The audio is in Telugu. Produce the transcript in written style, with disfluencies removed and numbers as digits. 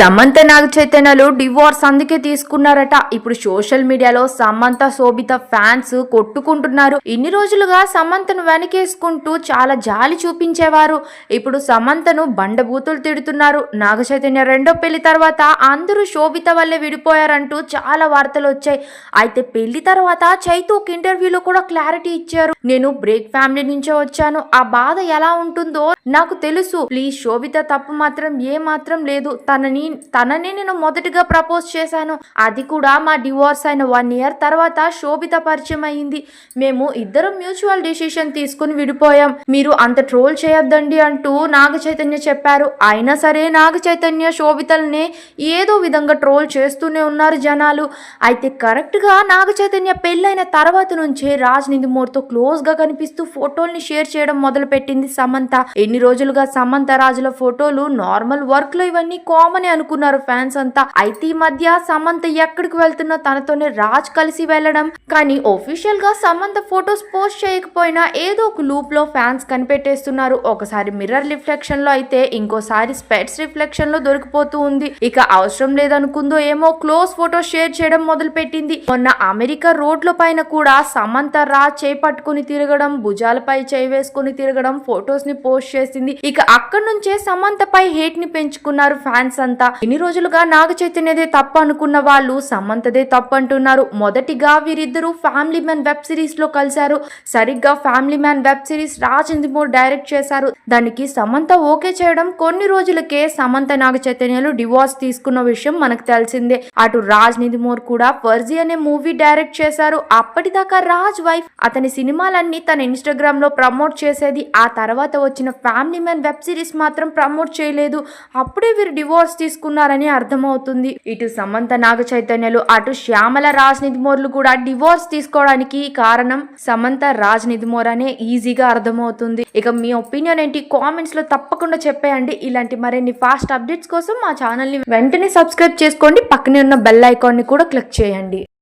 సమంత నాగ చైతన్యలు డివోర్స్ అందుకే తీసుకున్నారట. ఇప్పుడు సోషల్ మీడియాలో సమంత శోభిత ఫ్యాన్స్ కొట్టుకుంటున్నారు. ఇన్ని రోజులుగా సమంతను వెనకేసుకుంటూ చాలా జాలి చూపించేవారు. ఇప్పుడు సమంతను బండబూతులు తిడుతున్నారు. నాగ చైతన్య రెండో పెళ్లి తర్వాత అందరూ శోభిత వల్లే విడిపోయారంటూ చాలా వార్తలు వచ్చాయి. అయితే పెళ్లి తర్వాత చైతు ఒక ఇంటర్వ్యూలో కూడా క్లారిటీ ఇచ్చారు. నేను బ్రేక్ ఫ్యామిలీ నుంచే వచ్చాను. ఆ బాధ ఎలా ఉంటుందో నాకు తెలుసు. ప్లీజ్, శోభిత తప్పు మాత్రం ఏ మాత్రం లేదు. తనని నేను మొదటిగా ప్రపోజ్ చేశాను. అది కూడా మా డివోర్స్ అయిన 1 year తర్వాత శోభిత పరిచయం అయింది. మేము ఇద్దరం మ్యూచువల్ డిసిషన్ తీసుకుని విడిపోయాం. మీరు అంత ట్రోల్ చేయొద్దండి అంటూ నాగ చైతన్య చెప్పారు. అయినా సరే నాగ చైతన్య శోభితల్ని ఏదో విధంగా ట్రోల్ చేస్తూనే ఉన్నారు జనాలు. అయితే కరెక్ట్ గా నాగ చైతన్య పెళ్ళైన తర్వాత నుంచే రాజ్ నిధిమోర్తో క్లోజ్ గా కనిపిస్తూ ఫోటోల్ని షేర్ చేయడం మొదలు పెట్టింది సమంత. ఎన్ని రోజులుగా సమంత రాజుల ఫోటోలు నార్మల్ వర్క్ లో ఇవన్నీ కామన్ అనుకున్నారు ఫ్యాన్స్ అంతా. అయితే ఈ మధ్య సమంత ఎక్కడికి వెళ్తున్నా తనతోనే రాజ్ కలిసి వెళ్ళడం. కానీ ఒఫీషియల్ గా సమంత ఫోటోస్ పోస్ట్ చేయకపోయినా ఏదో ఒక లూప్ లో ఫ్యాన్స్ కనిపెట్టేస్తున్నారు. ఒకసారి మిర్రర్ రిఫ్లెక్షన్ లో అయితే ఇంకోసారి స్పెట్స్ రిఫ్లెక్షన్ లో దొరికిపోతూ ఉంది. ఇక అవసరం లేదనుకుందో ఏమో క్లోజ్ ఫోటో షేర్ చేయడం మొదలు పెట్టింది. మొన్న అమెరికా రోడ్ల పైన కూడా సమంత రాజ్ చేయి పట్టుకుని తిరగడం, భుజాలపై చేయి వేసుకుని తిరగడం ఫోటోస్ ని పోస్ట్ చేసింది. ఇక అక్కడి నుంచే సమంత పై హేట్ ని పెంచుకున్నారు ఫ్యాన్స్ అంతా. ఇన్ని రోజులుగా నాగ చైతన్యదే తప్పు అనుకున్న వాళ్ళు సమంతదే తప్పు అంటున్నారు. మొదటిగా వీరిద్దరూ ఫ్యామిలీ మ్యాన్ వెబ్ సిరీస్ లో కలిశారు. సరిగ్గా Family Man web series Raj Nidimoru direct చేశారు. దానికి సమంత ఓకే చేయడం కొన్ని రోజులకే సమంత నాగ చైతన్యలు డివోర్స్ తీసుకున్న విషయం మనకు తెలిసిందే. అటు రాజ్ నిధిమోర్ కూడా ఫర్జీ అనే మూవీ డైరెక్ట్ చేశారు. అప్పటిదాకా రాజ్ వైఫ్ అతని సినిమాలన్నీ తన ఇన్స్టాగ్రామ్ లో ప్రమోట్ చేసేది. ఆ తర్వాత వచ్చిన ఫ్యామిలీ మ్యాన్ వెబ్ సిరీస్ మాత్రం ప్రమోట్ చేయలేదు. అప్పుడే వీరు డివోర్స్ తీసుకున్నారని అర్థమవుతుంది. ఇటు సమంత నాగ చైతన్యలు అటు శ్యామల రాజ్ నిధిమోర్లు కూడా డివోర్స్ తీసుకోవడానికి కారణం సమంత రాజ్ నిధిమోర్ అనే ఈజీగా అర్థమవుతుంది. ఇక మీ ఒపీనియన్ ఏంటి కామెంట్స్ లో తప్పకుండా చెప్పేయండి. ఇలాంటి మరిన్ని ఫాస్ట్ అప్డేట్స్ కోసం మా ఛానల్ ని వెంటనే సబ్స్క్రైబ్ చేసుకోండి. పక్కనే ఉన్న బెల్ ఐకాన్ ని కూడా క్లిక్ చేయండి.